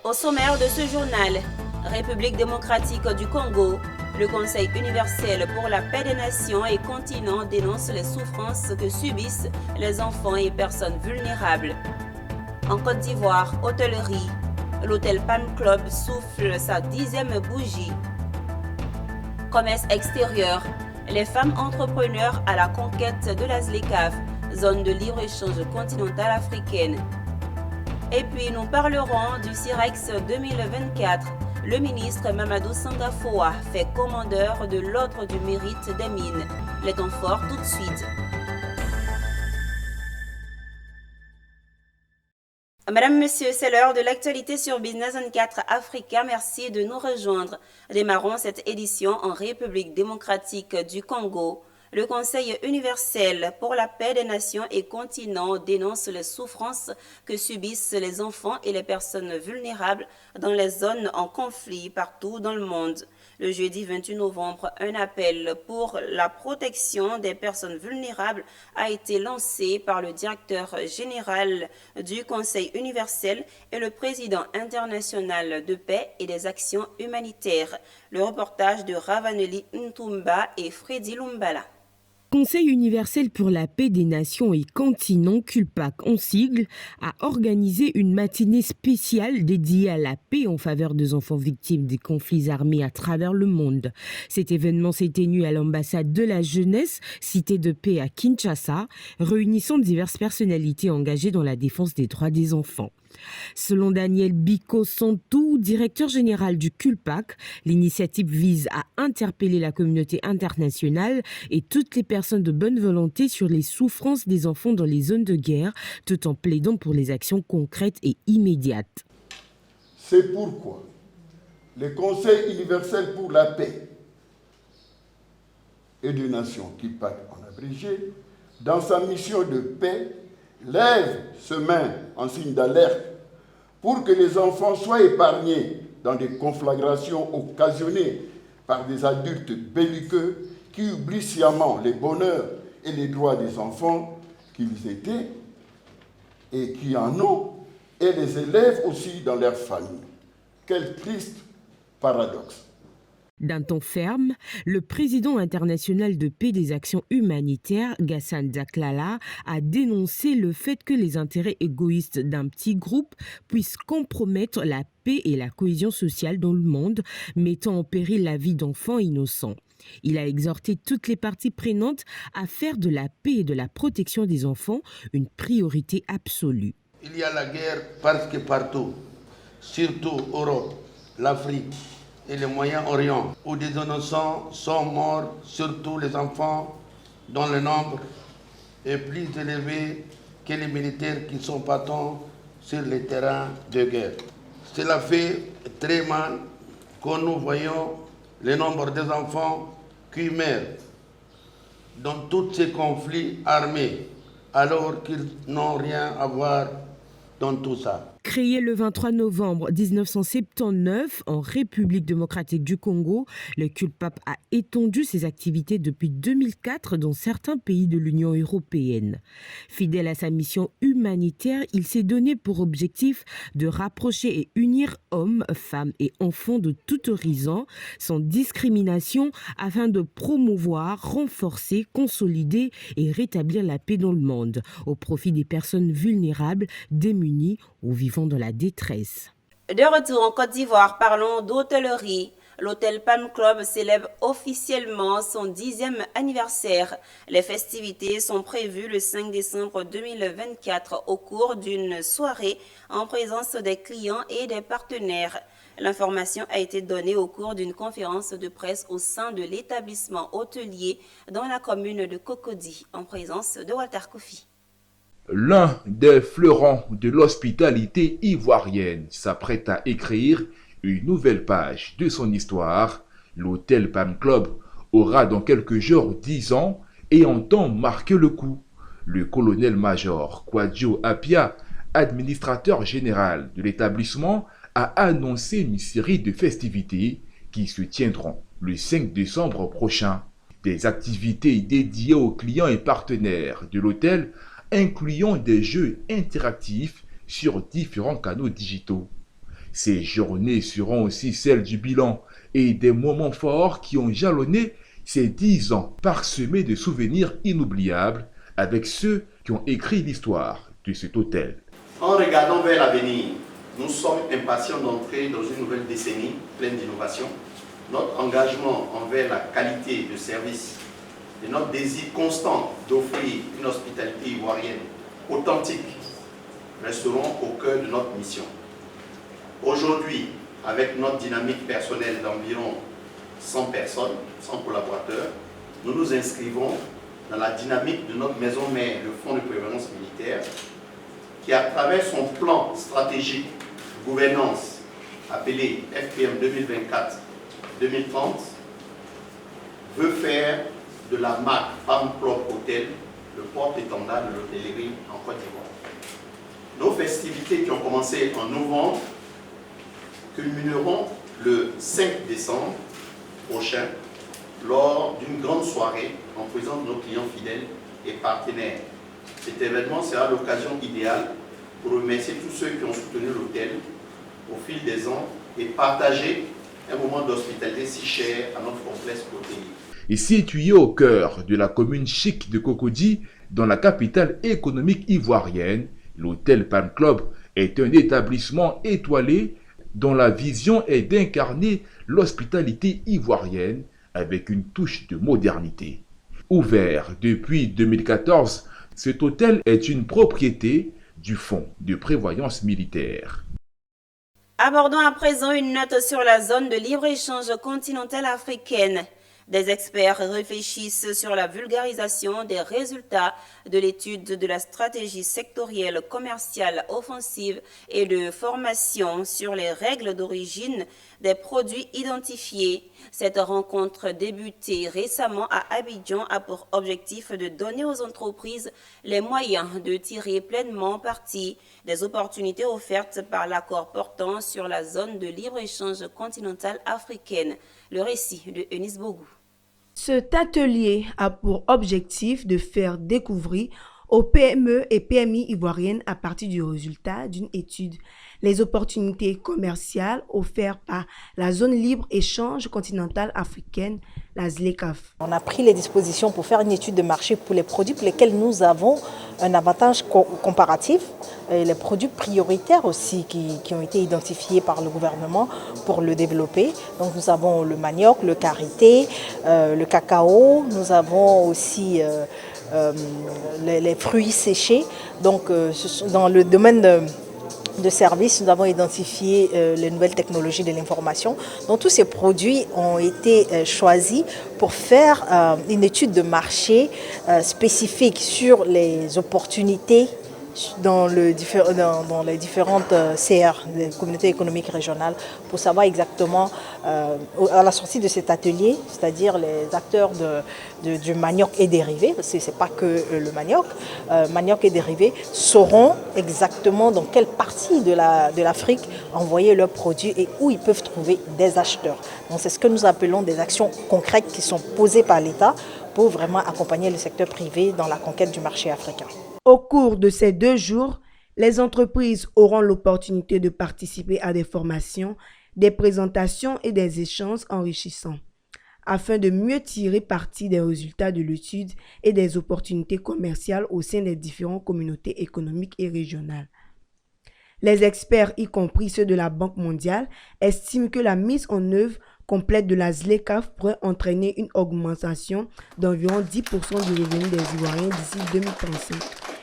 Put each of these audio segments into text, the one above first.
Au sommaire de ce journal, République démocratique du Congo, le Conseil universel pour la paix des nations et continents dénonce les souffrances que subissent les enfants et personnes vulnérables. En Côte d'Ivoire, hôtellerie, l'hôtel Palm Club souffle sa 10e bougie. Commerce extérieur, les femmes entrepreneurs à la conquête de la ZLECAf, zone de libre-échange continentale africaine. Et puis nous parlerons du CIREX 2024. Le ministre Mamadou Sangafoa fait commandeur de l'ordre du mérite des mines. Les temps forts tout de suite. Madame, Monsieur, c'est l'heure de l'actualité sur Business 24 Africa. Merci de nous rejoindre. Démarrons cette édition en République démocratique du Congo. Le Conseil universel pour la paix des nations et continents dénonce les souffrances que subissent les enfants et les personnes vulnérables dans les zones en conflit partout dans le monde. Le jeudi 28 novembre, un appel pour la protection des personnes vulnérables a été lancé par le directeur général du Conseil universel et le président international de paix et des actions humanitaires. Le reportage de Ravaneli Ntumba et Freddy Lumbala. Conseil universel pour la paix des nations et continents, CULPAC en sigle, a organisé une matinée spéciale dédiée à la paix en faveur des enfants victimes des conflits armés à travers le monde. Cet événement s'est tenu à l'ambassade de la jeunesse, cité de paix à Kinshasa, réunissant diverses personnalités engagées dans la défense des droits des enfants. Selon Daniel Biko Santou, directeur général du CULPAC, l'initiative vise à interpeller la communauté internationale et toutes les personnes de bonne volonté sur les souffrances des enfants dans les zones de guerre, tout en plaidant pour les actions concrètes et immédiates. C'est pourquoi le Conseil universel pour la paix et des nations, CULPAC en abrégé, dans sa mission de paix, lève ce main en signe d'alerte pour que les enfants soient épargnés dans des conflagrations occasionnées par des adultes belliqueux qui oublient sciemment les bonheurs et les droits des enfants qu'ils étaient et qui en ont, et les élèvent aussi dans leur famille. Quel triste paradoxe! D'un ton ferme, le président international de paix des actions humanitaires, Ghassan Daklala, a dénoncé le fait que les intérêts égoïstes d'un petit groupe puissent compromettre la paix et la cohésion sociale dans le monde, mettant en péril la vie d'enfants innocents. Il a exhorté toutes les parties prenantes à faire de la paix et de la protection des enfants une priorité absolue. Il y a la guerre parce que partout, surtout Europe, l'Afrique et le Moyen-Orient, où des innocents sont morts, surtout les enfants, dont le nombre est plus élevé que les militaires qui sont partants sur les terrains de guerre. Cela fait très mal quand nous voyons le nombre des enfants qui meurent dans tous ces conflits armés, alors qu'ils n'ont rien à voir dans tout ça. Créé le 23 novembre 1979 en République démocratique du Congo, le CULPAC a étendu ses activités depuis 2004 dans certains pays de l'Union européenne. Fidèle à sa mission humanitaire, il s'est donné pour objectif de rapprocher et unir hommes, femmes et enfants de tout horizon, sans discrimination, afin de promouvoir, renforcer, consolider et rétablir la paix dans le monde, au profit des personnes vulnérables, démunies ou vivant dans la détresse. De retour en Côte d'Ivoire, parlons d'hôtellerie. L'hôtel Palm Club célèbre officiellement son 10e anniversaire. Les festivités sont prévues le 5 décembre 2024 au cours d'une soirée en présence des clients et des partenaires. L'information a été donnée au cours d'une conférence de presse au sein de l'établissement hôtelier dans la commune de Cocody, en présence de Walter Kofi. L'un des fleurons de l'hospitalité ivoirienne s'apprête à écrire une nouvelle page de son histoire. L'hôtel Palm Club aura dans quelques jours 10 ans et entend marquer le coup. Le colonel-major Kwadjo Apia, administrateur général de l'établissement, a annoncé une série de festivités qui se tiendront le 5 décembre prochain. Des activités dédiées aux clients et partenaires de l'hôtel, incluant des jeux interactifs sur différents canaux digitaux. Ces journées seront aussi celles du bilan et des moments forts qui ont jalonné ces 10 ans parsemés de souvenirs inoubliables avec ceux qui ont écrit l'histoire de cet hôtel. En regardant vers l'avenir, nous sommes impatients d'entrer dans une nouvelle décennie pleine d'innovation. Notre engagement envers la qualité de service et notre désir constant d'offrir une hospitalité ivoirienne authentique resteront au cœur de notre mission. Aujourd'hui, avec notre dynamique personnelle d'environ 100 personnes, 100 collaborateurs, nous nous inscrivons dans la dynamique de notre maison mère, le Fonds de prévoyance militaire, qui à travers son plan stratégique de gouvernance appelé FPM 2024-2030 veut faire de la marque Palm Club Hotel le porte-étendard de l'hôtellerie en Côte d'Ivoire. Nos festivités qui ont commencé en novembre culmineront le 5 décembre prochain lors d'une grande soirée en présence de nos clients fidèles et partenaires. Cet événement sera l'occasion idéale pour remercier tous ceux qui ont soutenu l'hôtel au fil des ans et partager un moment d'hospitalité si cher à notre complexe hôtelier. Et situé au cœur de la commune chic de Cocody, dans la capitale économique ivoirienne, l'hôtel Palm Club est un établissement étoilé dont la vision est d'incarner l'hospitalité ivoirienne avec une touche de modernité. Ouvert depuis 2014, cet hôtel est une propriété du Fonds de prévoyance militaire. Abordons à présent une note sur la zone de libre-échange continentale africaine. Des experts réfléchissent sur la vulgarisation des résultats de l'étude de la stratégie sectorielle commerciale offensive et de formation sur les règles d'origine des produits identifiés. Cette rencontre débutée récemment à Abidjan a pour objectif de donner aux entreprises les moyens de tirer pleinement parti des opportunités offertes par l'accord portant sur la zone de libre-échange continentale africaine. Le récit de Eunice Bogou. Cet atelier a pour objectif de faire découvrir aux PME et PMI ivoiriennes à partir du résultat d'une étude les opportunités commerciales offertes par la zone libre-échange continentale africaine, la ZLECAf. On a pris les dispositions pour faire une étude de marché pour les produits pour lesquels nous avons un avantage comparatif, et les produits prioritaires aussi qui ont été identifiés par le gouvernement pour le développer. Donc nous avons le manioc, le karité, le cacao, nous avons aussi les fruits séchés. Donc dans le domaine de services, nous avons identifié les nouvelles technologies de l'information. Donc tous ces produits ont été choisis pour faire une étude de marché spécifique sur les opportunités dans les différentes CR, les communautés économiques régionales, pour savoir exactement, à la sortie de cet atelier, c'est-à-dire les acteurs du manioc et dérivés, parce que ce n'est pas que le manioc et dérivés, sauront exactement dans quelle partie de l'Afrique envoyer leurs produits et où ils peuvent trouver des acheteurs. Donc c'est ce que nous appelons des actions concrètes qui sont posées par l'État pour vraiment accompagner le secteur privé dans la conquête du marché africain. Au cours de ces 2 jours, les entreprises auront l'opportunité de participer à des formations, des présentations et des échanges enrichissants, afin de mieux tirer parti des résultats de l'étude et des opportunités commerciales au sein des différentes communautés économiques et régionales. Les experts, y compris ceux de la Banque mondiale, estiment que la mise en œuvre complète de la ZLECAf pourrait entraîner une augmentation d'environ 10% du revenu des Ivoiriens d'ici 2035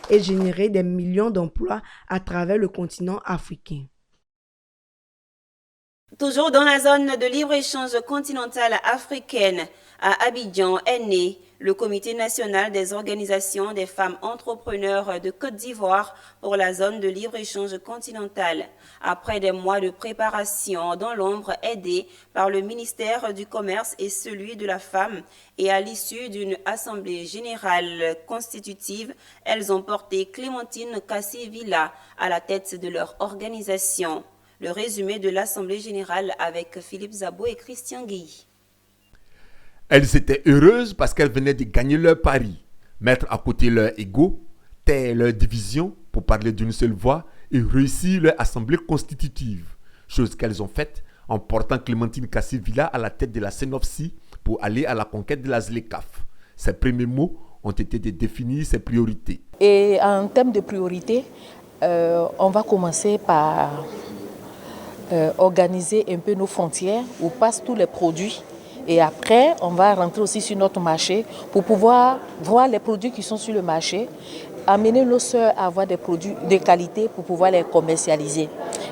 et générer des millions d'emplois à travers le continent africain. Toujours dans la zone de libre-échange continentale africaine, à Abidjan est né le Comité national des organisations des femmes entrepreneurs de Côte d'Ivoire pour la zone de libre-échange continentale. Après des mois de préparation dans l'ombre aidés par le ministère du Commerce et celui de la Femme, et à l'issue d'une assemblée générale constitutive, elles ont porté Clémentine Kassi-Villa à la tête de leur organisation. Le résumé de l'Assemblée générale avec Philippe Zabo et Christian Guilly. Elles étaient heureuses parce qu'elles venaient de gagner leur pari, mettre à côté leur ego, taire leur division pour parler d'une seule voix et réussir leur assemblée constitutive. chose qu'elles ont faite en portant Clémentine Kassé-Villa à la tête de la CENOFSI pour aller à la conquête de la ZLECAf. Ses premiers mots ont été de définir ses priorités. Et en termes de priorités, on va commencer par organiser un peu nos frontières où passent tous les produits. Et après, on va rentrer aussi sur notre marché pour pouvoir voir les produits qui sont sur le marché, amener nos sœurs à avoir des produits de qualité pour pouvoir les commercialiser.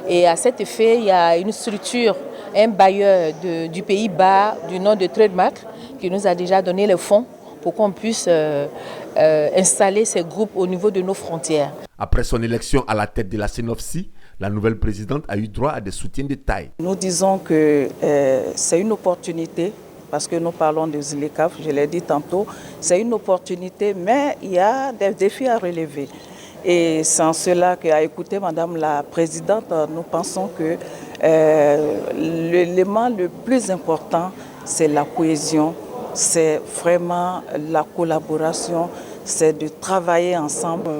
Et à cet effet, il y a une structure, un bailleur du Pays-Bas du nom de Trademark qui nous a déjà donné les fonds pour qu'on puisse installer ces groupes au niveau de nos frontières. Après son élection à la tête de la CENOFSI, la nouvelle présidente a eu droit à des soutiens de taille. Nous disons que c'est une opportunité, parce que nous parlons de ZLECAf, je l'ai dit tantôt, c'est une opportunité, mais il y a des défis à relever. Et c'est en cela qu'à écouter Madame la Présidente, nous pensons que l'élément le plus important, c'est la cohésion, c'est vraiment la collaboration, c'est de travailler ensemble.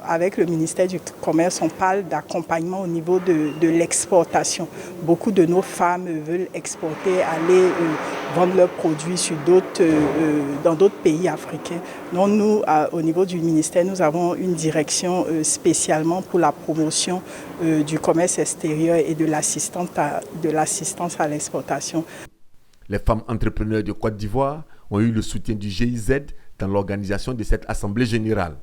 Avec le ministère du Commerce, on parle d'accompagnement au niveau de l'exportation. Beaucoup de nos femmes veulent exporter, aller vendre leurs produits dans d'autres pays africains. Donc nous, au niveau du ministère, nous avons une direction spécialement pour la promotion du commerce extérieur et de l'assistance à l'exportation. Les femmes entrepreneurs de Côte d'Ivoire ont eu le soutien du GIZ dans l'organisation de cette assemblée générale.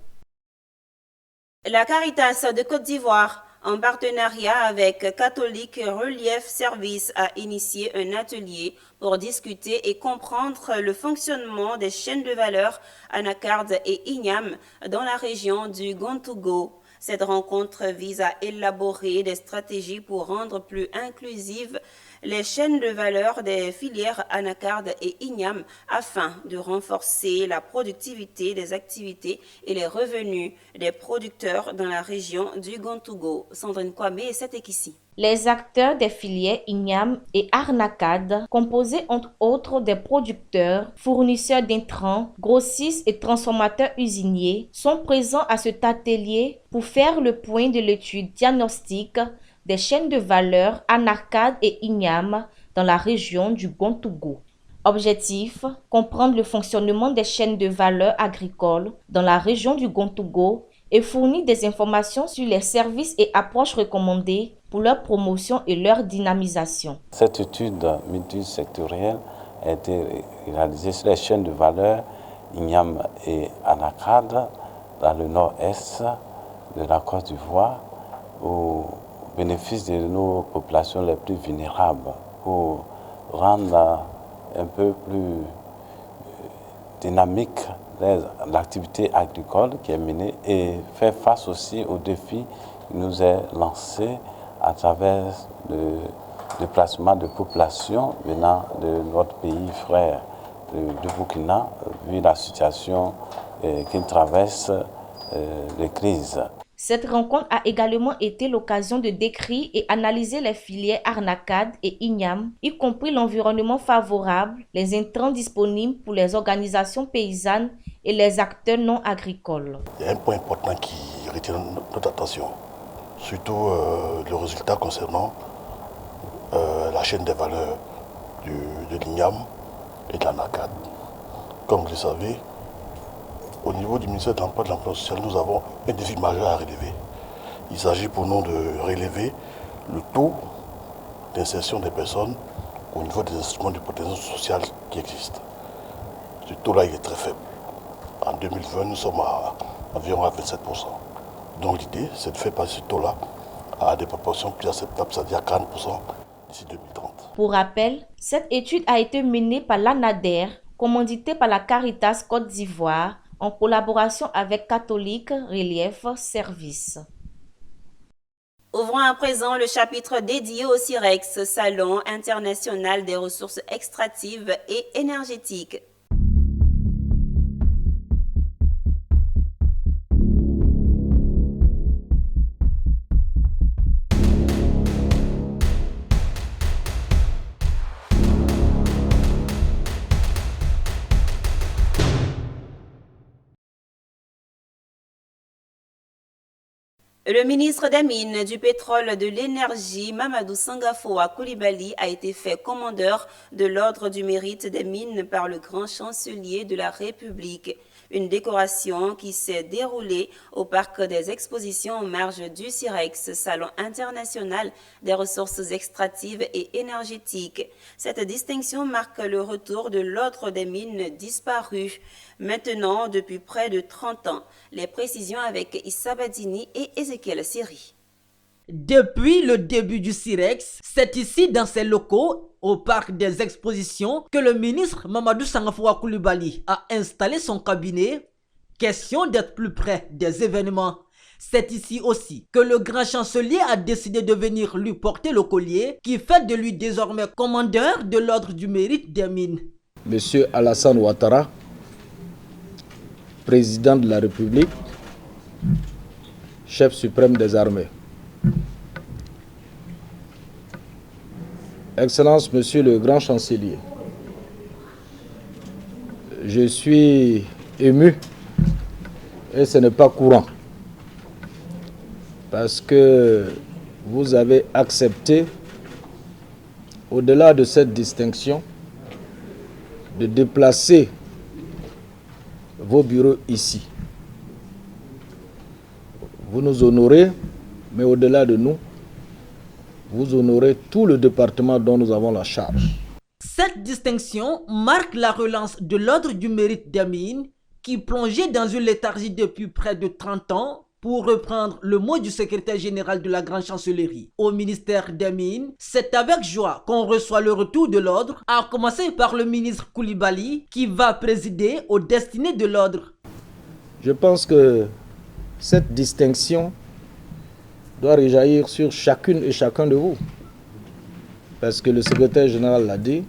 La Caritas de Côte d'Ivoire, en partenariat avec Catholic Relief Service, a initié un atelier pour discuter et comprendre le fonctionnement des chaînes de valeur anacarde et igname dans la région du Gontougo. Cette rencontre vise à élaborer des stratégies pour rendre plus inclusives les chaînes de valeur des filières anacarde et igname afin de renforcer la productivité des activités et les revenus des producteurs dans la région du Gontougo. Sandrine Kwame et Setekissi. Les acteurs des filières igname et arnacade, composés entre autres des producteurs, fournisseurs d'intrants, grossistes et transformateurs usiniers, sont présents à cet atelier pour faire le point de l'étude diagnostique des chaînes de valeur anacarde et igname dans la région du Gontougo. Objectif, comprendre le fonctionnement des chaînes de valeur agricoles dans la région du Gontougo et fournir des informations sur les services et approches recommandées pour leur promotion et leur dynamisation. Cette étude multisectorielle a été réalisée sur les chaînes de valeur igname et anacarde dans le nord-est de la Côte d'Ivoire au bénéfice de nos populations les plus vulnérables pour rendre un peu plus dynamique l'activité agricole qui est menée et faire face aussi aux défis qui nous est lancé à travers le déplacement de population venant de notre pays frère du Burkina, vu la situation qu'il traverse de crise. Cette rencontre a également été l'occasion de décrire et analyser les filières arnacade et igname, y compris l'environnement favorable, les intrants disponibles pour les organisations paysannes et les acteurs non agricoles. Il y a un point important qui retient notre attention, surtout le résultat concernant la chaîne des valeurs de l'igname et de l'anacade. Comme vous le savez, au niveau du ministère de l'Emploi et de l'Emploi social, nous avons un défi majeur à relever. Il s'agit pour nous de relever le taux d'insertion des personnes au niveau des instruments de protection sociale qui existent. Ce taux-là, il est très faible. En 2020, nous sommes environ à 27%. Donc l'idée, c'est de faire passer ce taux-là à des proportions plus acceptables, c'est-à-dire 40% d'ici 2030. Pour rappel, cette étude a été menée par l'ANADER, commanditée par la Caritas Côte d'Ivoire, en collaboration avec Catholic Relief Service. Ouvrons à présent le chapitre dédié au CIREX, Salon international des ressources extractives et énergétiques. Le ministre des Mines, du Pétrole et de l'Énergie, Mamadou Sangafoa Coulibaly, a été fait commandeur de l'Ordre du Mérite des Mines par le grand chancelier de la République. Une décoration qui s'est déroulée au Parc des Expositions en marge du CIREX, Salon international des ressources extractives et énergétiques. Cette distinction marque le retour de l'Ordre des Mines disparu, maintenant depuis près de 30 ans. Les précisions avec Issa Badini et Ezekiel Siri. Depuis le début du CIREX, c'est ici dans ses locaux, au Parc des Expositions, que le ministre Mamadou Sangafoa Coulibaly a installé son cabinet. Question d'être plus près des événements. C'est ici aussi que le grand chancelier a décidé de venir lui porter le collier qui fait de lui désormais commandeur de l'Ordre du Mérite des Mines. Monsieur Alassane Ouattara, président de la République, chef suprême des armées. Excellence, Monsieur le Grand Chancelier, je suis ému et ce n'est pas courant parce que vous avez accepté, au-delà de cette distinction, de déplacer vos bureaux ici. Vous nous honorez, mais au-delà de nous, vous honorez tout le département dont nous avons la charge. Cette distinction marque la relance de l'Ordre du Mérite des Mines qui plongeait dans une léthargie depuis près de 30 ans, pour reprendre le mot du secrétaire général de la Grande Chancellerie au ministère des Mines. C'est avec joie qu'on reçoit le retour de l'Ordre, à commencer par le ministre Coulibaly qui va présider aux destinées de l'Ordre. Je pense que cette distinction doit rejaillir sur chacune et chacun de vous. Parce que le secrétaire général l'a dit,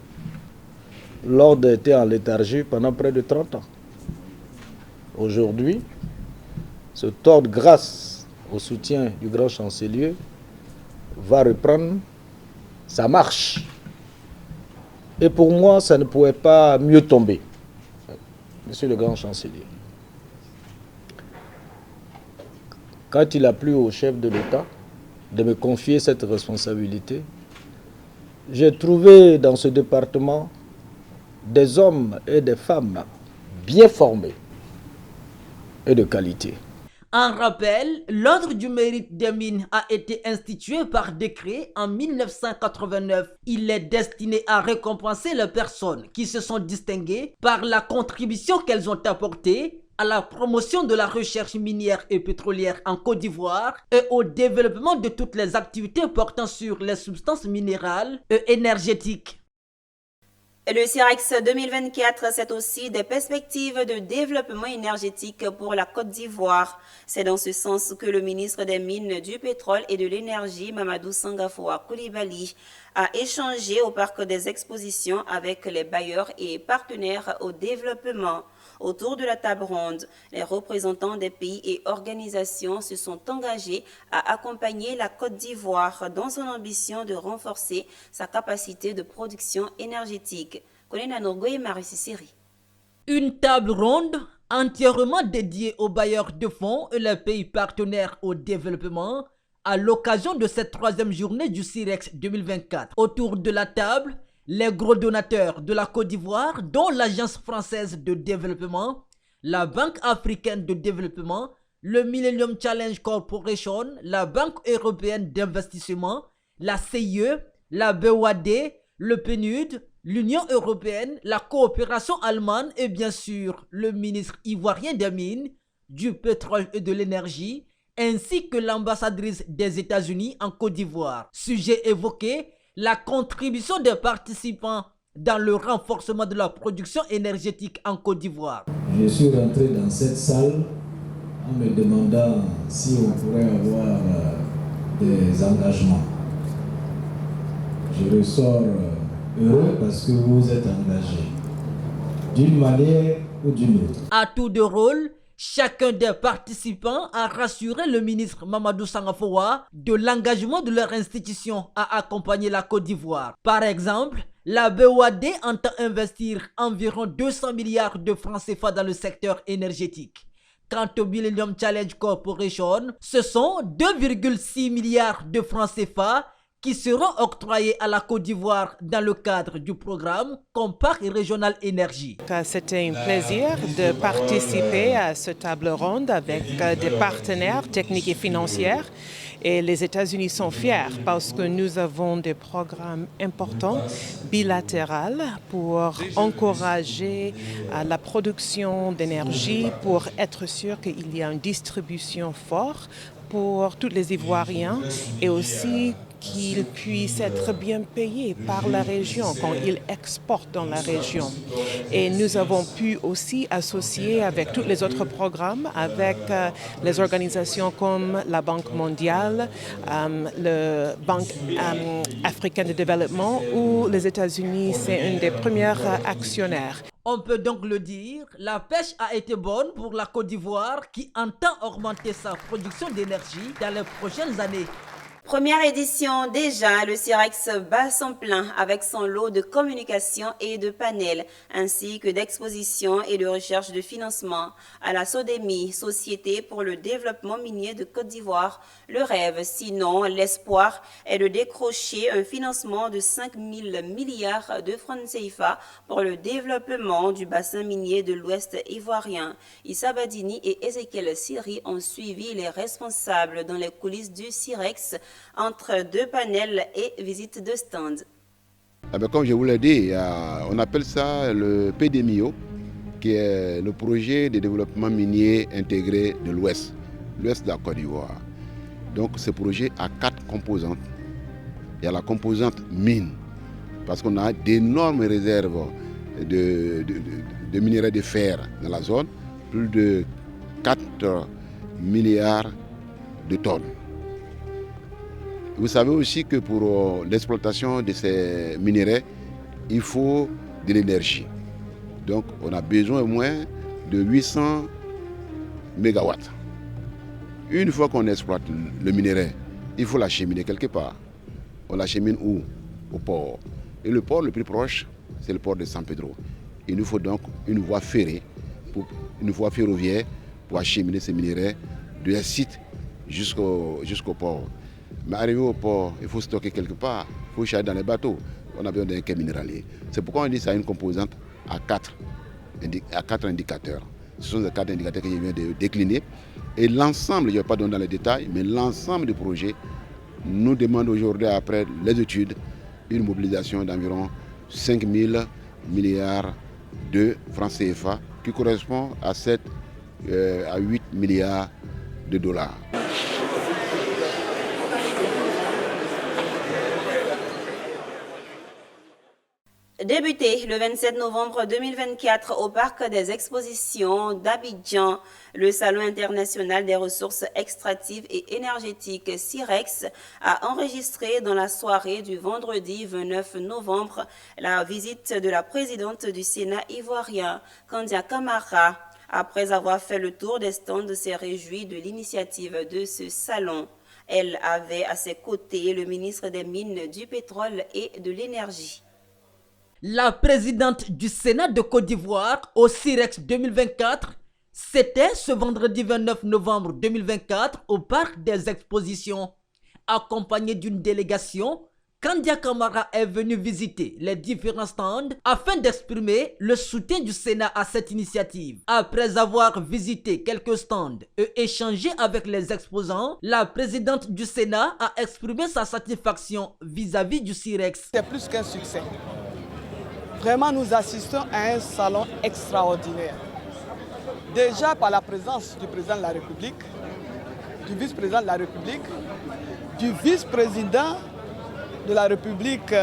l'ordre était en léthargie pendant près de 30 ans. Aujourd'hui, cet ordre, grâce au soutien du grand chancelier, va reprendre sa marche. Et pour moi, ça ne pouvait pas mieux tomber. Monsieur le grand chancelier, quand il a plu au chef de l'État de me confier cette responsabilité, j'ai trouvé dans ce département des hommes et des femmes bien formés et de qualité. En rappel, l'Ordre du Mérite des Mines a été institué par décret en 1989. Il est destiné à récompenser les personnes qui se sont distinguées par la contribution qu'elles ont apportée à la promotion de la recherche minière et pétrolière en Côte d'Ivoire et au développement de toutes les activités portant sur les substances minérales et énergétiques. Le CIREX 2024, c'est aussi des perspectives de développement énergétique pour la Côte d'Ivoire. C'est dans ce sens que le ministre des Mines, du Pétrole et de l'Énergie, Mamadou Sangafoa Coulibaly, a échangé au Parc des Expositions avec les bailleurs et partenaires au développement. Autour de la table ronde, les représentants des pays et organisations se sont engagés à accompagner la Côte d'Ivoire dans son ambition de renforcer sa capacité de production énergétique. Une table ronde entièrement dédiée aux bailleurs de fonds et les pays partenaires au développement à l'occasion de cette troisième journée du CIREX 2024. Autour de la table, les gros donateurs de la Côte d'Ivoire, dont l'Agence française de développement, la Banque africaine de développement, le Millennium Challenge Corporation, la Banque européenne d'investissement, la CIE, la BOAD, le PNUD, l'Union européenne, la coopération allemande et bien sûr le ministre ivoirien des Mines, du Pétrole et de l'Énergie, ainsi que l'ambassadrice des États-Unis en Côte d'Ivoire. Sujet évoqué, la contribution des participants dans le renforcement de la production énergétique en Côte d'Ivoire. Je suis rentré dans cette salle en me demandant si on pourrait avoir des engagements. Je ressors heureux parce que vous êtes engagés d'une manière ou d'une autre. À tour de rôle, chacun des participants a rassuré le ministre Mamadou Sangafoa de l'engagement de leur institution à accompagner la Côte d'Ivoire. Par exemple, la BOAD entend investir environ 200 milliards de francs CFA dans le secteur énergétique. Quant au Millennium Challenge Corporation, ce sont 2,6 milliards de francs CFA qui seront octroyés à la Côte d'Ivoire dans le cadre du programme Compact Régional Énergie. C'était un plaisir de participer à cette table ronde avec des partenaires techniques et financiers. Et les États-Unis sont fiers parce que nous avons des programmes importants bilatéraux pour encourager la production d'énergie, pour être sûr qu'il y a une distribution forte pour tous les Ivoiriens et aussi qu'ils puissent être bien payés par la région quand ils exportent dans la région. Et nous avons pu aussi associer avec tous les autres programmes, avec les organisations comme la Banque mondiale, le Banque africaine de développement, où les États-Unis, c'est une des premières actionnaires. On peut donc le dire, la pêche a été bonne pour la Côte d'Ivoire qui entend augmenter sa production d'énergie dans les prochaines années. Première édition déjà, le CIREX bat son plein avec son lot de communication et de panels, ainsi que d'expositions et de recherche de financement. À la SODEMI, Société pour le développement minier de Côte d'Ivoire, le rêve, sinon l'espoir, est de décrocher un financement de 5 000 milliards de francs CFA pour le développement du bassin minier de l'Ouest ivoirien. Issa Badini et Ezekiel Siri ont suivi les responsables dans les coulisses du CIREX entre deux panels et visites de stand. Comme je vous l'ai dit, on appelle ça le PDMIO, qui est le projet de développement minier intégré de l'Ouest de la Côte d'Ivoire. Donc ce projet a 4 composantes. Il y a la composante mine, parce qu'on a d'énormes réserves de minerais de fer dans la zone, plus de 4 milliards de tonnes. Vous savez aussi que pour l'exploitation de ces minerais, il faut de l'énergie. Donc on a besoin au moins de 800 mégawatts. Une fois qu'on exploite le minerai, il faut l'acheminer quelque part. On l'achemine où? Au port. Et le port le plus proche, c'est le port de San Pedro. Il nous faut donc une voie ferrée, une voie ferroviaire pour acheminer ces minerais de un site jusqu'au port. Mais arrivé au port, il faut stocker quelque part, il faut charger dans les bateaux. On a besoin d'un quai minéralier. C'est pourquoi on dit que ça a une composante à 4 indicateurs. Ce sont les 4 indicateurs que je viens de décliner. Et l'ensemble, je ne vais pas donner dans les détails, mais l'ensemble du projet nous demande aujourd'hui, après les études, une mobilisation d'environ 5 000 milliards de francs CFA, qui correspond à 7 à 8 milliards de dollars. Débuté le 27 novembre 2024 au Parc des Expositions d'Abidjan, le Salon international des ressources extractives et énergétiques CIREX a enregistré dans la soirée du vendredi 29 novembre la visite de la présidente du Sénat ivoirien, Kandia Camara. Après avoir fait le tour des stands, s'est réjouie de l'initiative de ce salon. Elle avait à ses côtés le ministre des Mines, du Pétrole et de l'Énergie. La présidente du Sénat de Côte d'Ivoire au CIREX 2024, c'était ce vendredi 29 novembre 2024 au Parc des Expositions. Accompagnée d'une délégation, Kandia Camara est venue visiter les différents stands afin d'exprimer le soutien du Sénat à cette initiative. Après avoir visité quelques stands et échangé avec les exposants, la présidente du Sénat a exprimé sa satisfaction vis-à-vis du CIREX. C'est plus qu'un succès. Vraiment, nous assistons à un salon extraordinaire. Déjà par la présence du président de la République, du vice-président de la République, du vice-président de la République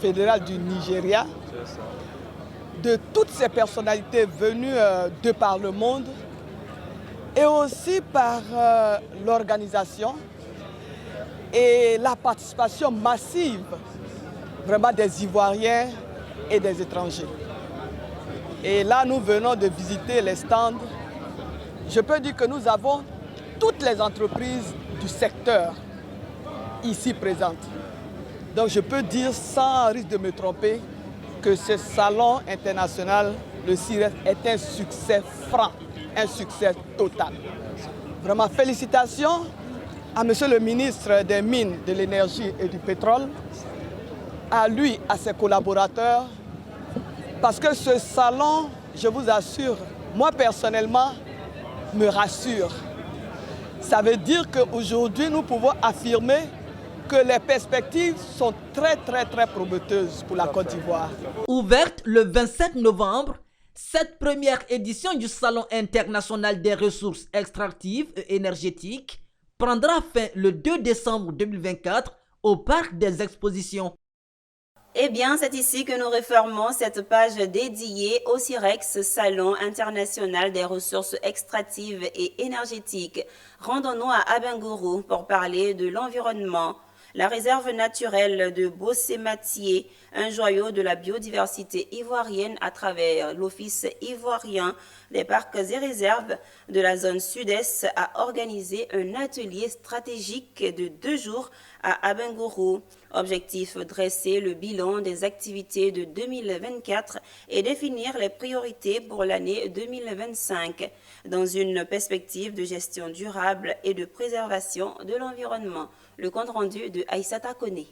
fédérale du Nigeria, de toutes ces personnalités venues de par le monde, et aussi par l'organisation et la participation massive vraiment des Ivoiriens et des étrangers. Et là, nous venons de visiter les stands. Je peux dire que nous avons toutes les entreprises du secteur ici présentes. Donc je peux dire sans risque de me tromper que ce salon international, le CIREX, est un succès franc, un succès total. Vraiment, félicitations à Monsieur le ministre des Mines, de l'Énergie et du Pétrole, à lui, à ses collaborateurs, parce que ce salon, je vous assure, moi personnellement, me rassure. Ça veut dire qu'aujourd'hui, nous pouvons affirmer que les perspectives sont très prometteuses pour la Côte d'Ivoire. Ouverte le 27 novembre, cette première édition du Salon international des ressources extractives et énergétiques prendra fin le 2 décembre 2024 au Parc des Expositions. Eh bien, c'est ici que nous refermons cette page dédiée au CIREX, Salon international des ressources extractives et énergétiques. Rendons-nous à Abengourou pour parler de l'environnement. La réserve naturelle de Bossé-Matié, un joyau de la biodiversité ivoirienne à travers l'Office ivoirien des parcs et réserves de la zone sud-est, a organisé un atelier stratégique de 2 jours à Abengourou. Objectif, dresser le bilan des activités de 2024 et définir les priorités pour l'année 2025 dans une perspective de gestion durable et de préservation de l'environnement. Le compte rendu de Aïssata Koné.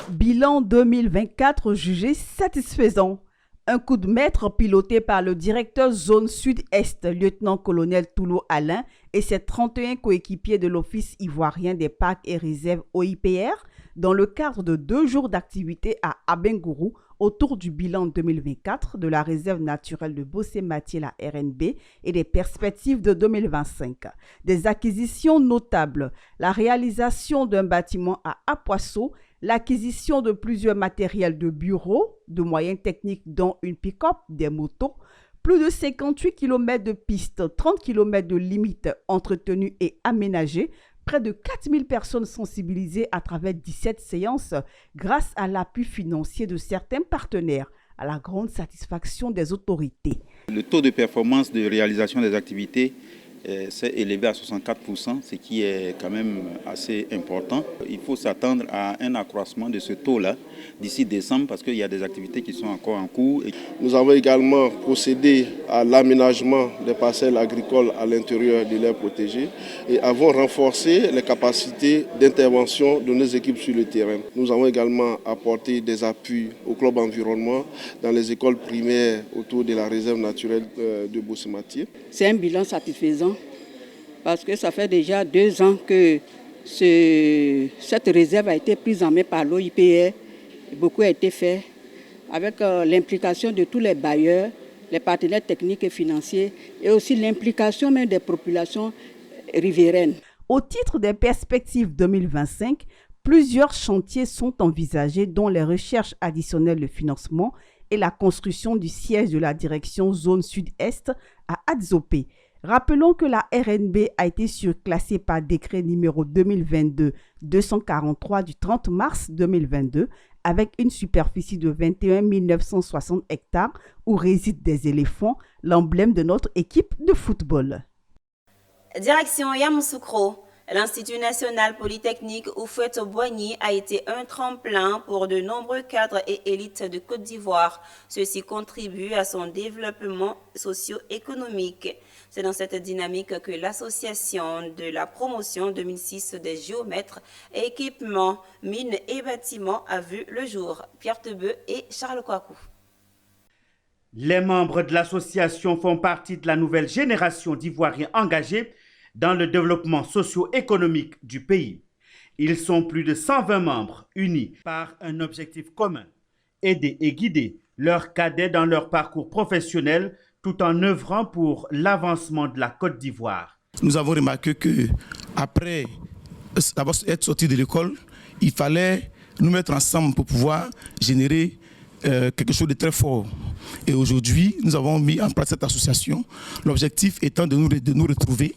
Bilan 2024 jugé satisfaisant. Un coup de maître piloté par le directeur zone sud-est, lieutenant-colonel Toulo Alain, et ses 31 coéquipiers de l'Office ivoirien des parcs et réserves OIPR, dans le cadre de 2 jours d'activité à Abengourou, autour du bilan 2024 de la réserve naturelle de Bossé-Matié, la RNB, et des perspectives de 2025. Des acquisitions notables, la réalisation d'un bâtiment à Apoisseau, l'acquisition de plusieurs matériels de bureau, de moyens techniques dont une pick-up, des motos, plus de 58 km de pistes, 30 km de limites entretenues et aménagées, près de 4000 personnes sensibilisées à travers 17 séances grâce à l'appui financier de certains partenaires, à la grande satisfaction des autorités. Le taux de performance de réalisation des activités s'est élevé à 64%, ce qui est quand même assez important. Il faut s'attendre à un accroissement de ce taux-là d'ici décembre parce qu'il y a des activités qui sont encore en cours. Nous avons également procédé à l'aménagement des parcelles agricoles à l'intérieur de l'aire protégée et avons renforcé les capacités d'intervention de nos équipes sur le terrain. Nous avons également apporté des appuis au club environnement dans les écoles primaires autour de la réserve naturelle de Bossé-Matié. C'est un bilan satisfaisant parce que ça fait déjà 2 ans que cette réserve a été prise en main par l'OIPR. Beaucoup a été fait avec l'implication de tous les bailleurs, les partenaires techniques et financiers et aussi l'implication même des populations riveraines. Au titre des perspectives 2025, plusieurs chantiers sont envisagés dont les recherches additionnelles de financement et la construction du siège de la direction zone sud-est à Adzopé. Rappelons que la RNB a été surclassée par décret numéro 2022-243 du 30 mars 2022 avec une superficie de 21 960 hectares où résident des éléphants, l'emblème de notre équipe de football. Direction Yamoussoukro. L'Institut national polytechnique Houphouët-Boigny a été un tremplin pour de nombreux cadres et élites de Côte d'Ivoire. Ceci contribue à son développement socio-économique. C'est dans cette dynamique que l'association de la promotion 2006 des géomètres, équipements, mines et bâtiments a vu le jour. Pierre Tebeu et Charles Kouakou. Les membres de l'association font partie de la nouvelle génération d'Ivoiriens engagés dans le développement socio-économique du pays. Ils sont plus de 120 membres unis par un objectif commun, aider et guider leurs cadets dans leur parcours professionnel tout en œuvrant pour l'avancement de la Côte d'Ivoire. Nous avons remarqué qu'après être sortis de l'école, il fallait nous mettre ensemble pour pouvoir générer quelque chose de très fort. Et aujourd'hui, nous avons mis en place cette association, l'objectif étant de nous retrouver.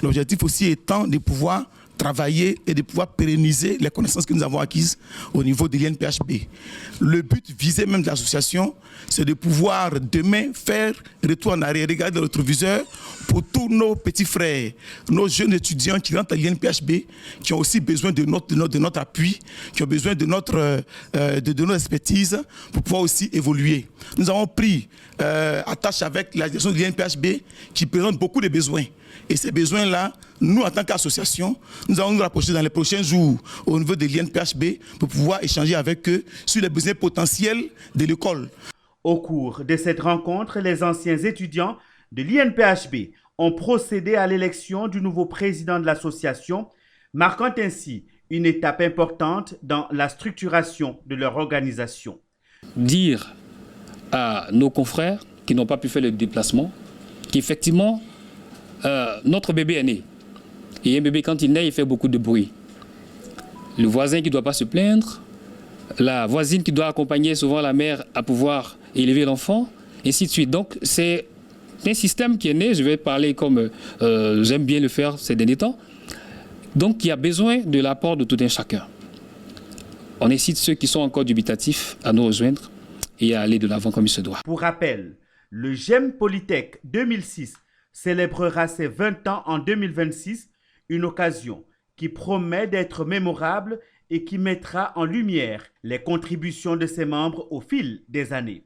L'objectif aussi étant de pouvoir travailler et de pouvoir pérenniser les connaissances que nous avons acquises au niveau de l'INPHB. Le but visé même de l'association, c'est de pouvoir demain faire retour en arrière, regarder le rétroviseur pour tous nos petits frères, nos jeunes étudiants qui rentrent à l'INPHB, qui ont aussi besoin de notre appui, qui ont besoin de notre expertise pour pouvoir aussi évoluer. Nous avons pris attache avec la direction de l'INPHB qui présente beaucoup de besoins. Et ces besoins-là, nous, en tant qu'association, nous allons nous rapprocher dans les prochains jours au niveau de l'INPHB pour pouvoir échanger avec eux sur les besoins potentiels de l'école. Au cours de cette rencontre, les anciens étudiants de l'INPHB ont procédé à l'élection du nouveau président de l'association, marquant ainsi une étape importante dans la structuration de leur organisation. Dire à nos confrères qui n'ont pas pu faire le déplacement qu'effectivement, notre bébé est né. Et un bébé, quand il naît, il fait beaucoup de bruit. Le voisin qui ne doit pas se plaindre, la voisine qui doit accompagner souvent la mère à pouvoir élever l'enfant, et ainsi de suite. Donc, c'est un système qui est né, je vais parler comme j'aime bien le faire ces derniers temps. Donc, il y a besoin de l'apport de tout un chacun. On incite ceux qui sont encore dubitatifs à nous rejoindre et à aller de l'avant comme il se doit. Pour rappel, le GEM Polytech 2006 célébrera ses 20 ans en 2026, une occasion qui promet d'être mémorable et qui mettra en lumière les contributions de ses membres au fil des années.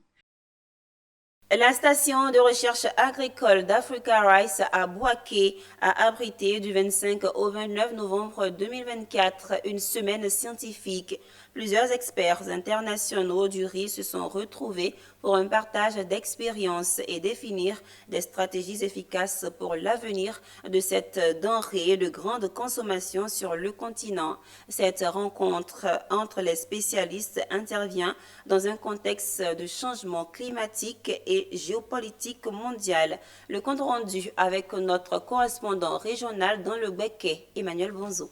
La station de recherche agricole d'Africa Rice à Bouaké a abrité du 25 au 29 novembre 2024 une semaine scientifique. Plusieurs experts internationaux du riz se sont retrouvés pour un partage d'expériences et définir des stratégies efficaces pour l'avenir de cette denrée de grande consommation sur le continent. Cette rencontre entre les spécialistes intervient dans un contexte de changement climatique et géopolitique mondial. Le compte rendu avec notre correspondant régional dans le Béké, Emmanuel Bonzo.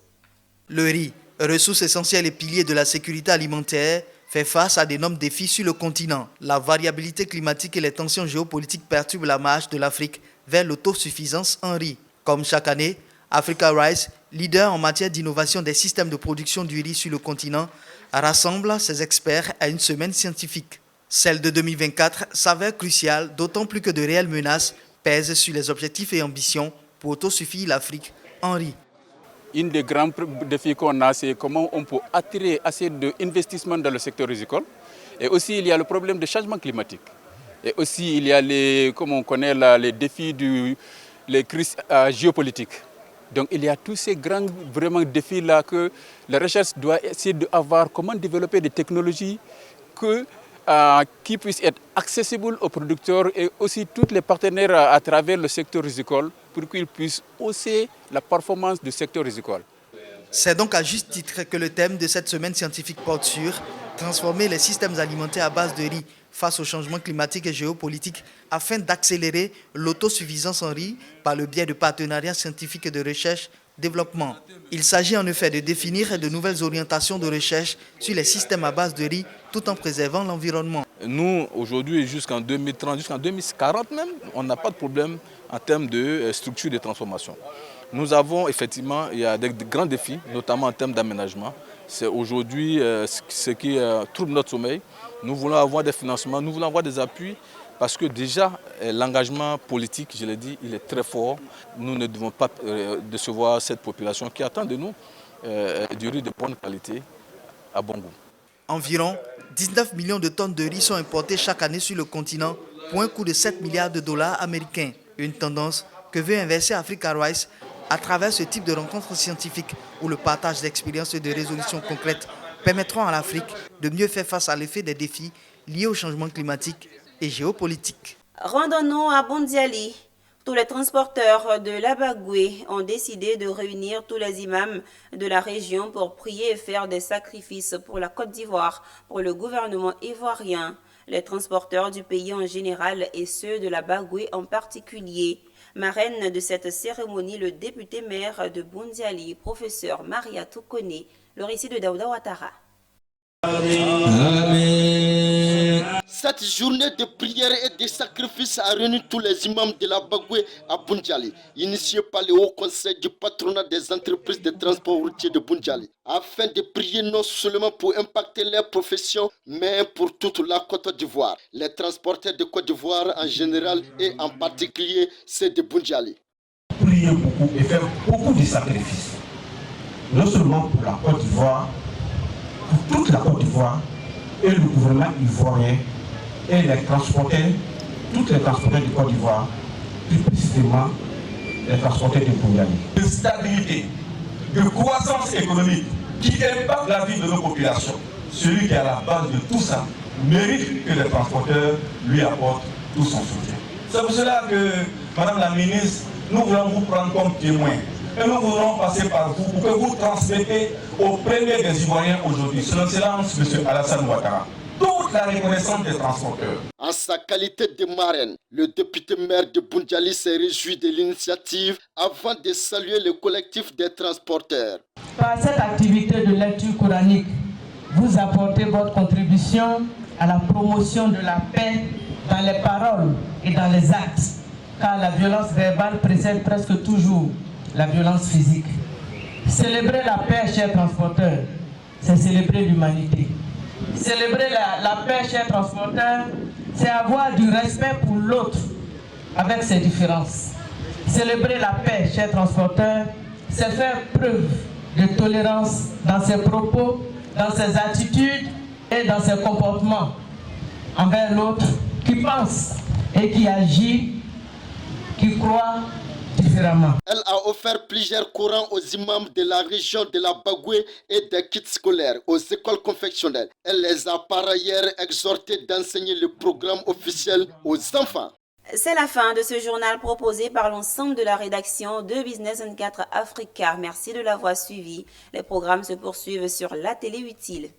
Le riz, ressource essentielle et pilier de la sécurité alimentaire, fait face à d'énormes défis sur le continent. La variabilité climatique et les tensions géopolitiques perturbent la marche de l'Afrique vers l'autosuffisance en riz. Comme chaque année, Africa Rice, leader en matière d'innovation des systèmes de production du riz sur le continent, rassemble ses experts à une semaine scientifique. Celle de 2024 s'avère cruciale, d'autant plus que de réelles menaces pèsent sur les objectifs et ambitions pour autosuffire l'Afrique en riz. Un des grands défis qu'on a, c'est comment on peut attirer assez d'investissements dans le secteur rizicole. Et aussi, il y a le problème du changement climatique. Et aussi, il y a comme on connaît les défis les crises géopolitiques. Donc, il y a tous ces grands défis-là que la recherche doit essayer d'avoir, comment développer des technologies qui puissent être accessibles aux producteurs et aussi tous les partenaires à travers le secteur rizicole pour qu'ils puissent hausser la performance du secteur rizicole. C'est donc à juste titre que le thème de cette semaine scientifique porte sur transformer les systèmes alimentaires à base de riz face au changement climatique et géopolitique afin d'accélérer l'autosuffisance en riz par le biais de partenariats scientifiques et de recherche-développement. Il s'agit en effet de définir de nouvelles orientations de recherche sur les systèmes à base de riz tout en préservant l'environnement. Nous, aujourd'hui, jusqu'en 2030, jusqu'en 2040 même, on n'a pas de problème en termes de structure de transformation. Nous avons effectivement, il y a des grands défis, notamment en termes d'aménagement. C'est aujourd'hui ce qui trouble notre sommeil. Nous voulons avoir des financements, nous voulons avoir des appuis parce que déjà l'engagement politique, je l'ai dit, il est très fort. Nous ne devons pas décevoir cette population qui attend de nous du riz de bonne qualité à bon goût. Environ 19 millions de tonnes de riz sont importées chaque année sur le continent pour un coût de 7 milliards de dollars américains. Une tendance que veut inverser Africa Rice à travers ce type de rencontres scientifiques où le partage d'expériences et de résolutions concrètes permettront à l'Afrique de mieux faire face à l'effet des défis liés au changement climatique et géopolitique. Rendons-nous à Bondiali. Tous les transporteurs de l'Abagoué ont décidé de réunir tous les imams de la région pour prier et faire des sacrifices pour la Côte d'Ivoire, pour le gouvernement ivoirien, les transporteurs du pays en général et ceux de l'Abagoué en particulier. Marraine de cette cérémonie, le député maire de Bondiali, professeur Maria Toukone, le récit de Daouda Ouattara. Cette journée de prière et de sacrifice a réuni tous les imams de la Bagoué à Boundiali, initié par le Haut Conseil du patronat des entreprises de transport routier de Boundiali, afin de prier non seulement pour impacter leur profession, mais pour toute la Côte d'Ivoire, les transporteurs de Côte d'Ivoire en général et en particulier ceux de Boundiali. Prier beaucoup et faire beaucoup de sacrifices, non seulement pour la Côte d'Ivoire, pour toute la Côte d'Ivoire et le gouvernement ivoirien et les transporteurs, tous les transporteurs de Côte d'Ivoire, plus précisément les transporteurs de Boundiali. De stabilité, de croissance économique qui impacte la vie de nos populations. Celui qui est à la base de tout ça mérite que les transporteurs lui apportent tout son soutien. C'est pour cela que, Madame la ministre, nous voulons vous prendre comme témoin. Et nous voulons passer par vous pour que vous transmettez au premier des Ivoiriens aujourd'hui, son Excellence M. Alassane Ouattara, toute la reconnaissance des transporteurs. En sa qualité de marraine, le député maire de Boundiali s'est réjoui de l'initiative avant de saluer le collectif des transporteurs. Par cette activité de lecture coranique, vous apportez votre contribution à la promotion de la paix dans les paroles et dans les actes, car la violence verbale précède presque toujours la violence physique. Célébrer la paix, chers transporteurs, c'est célébrer l'humanité. Célébrer la paix, chers transporteurs, c'est avoir du respect pour l'autre avec ses différences. Célébrer la paix, chers transporteurs, c'est faire preuve de tolérance dans ses propos, dans ses attitudes et dans ses comportements envers l'autre qui pense et qui agit, qui croit différemment. Elle a offert plusieurs courants aux imams de la région de la Bagoué et des kits scolaires aux écoles confessionnelles. Elle les a par ailleurs exhortés d'enseigner le programme officiel aux enfants. C'est la fin de ce journal proposé par l'ensemble de la rédaction de Business 24 Africa. Merci de l'avoir suivi. Les programmes se poursuivent sur la télé utile.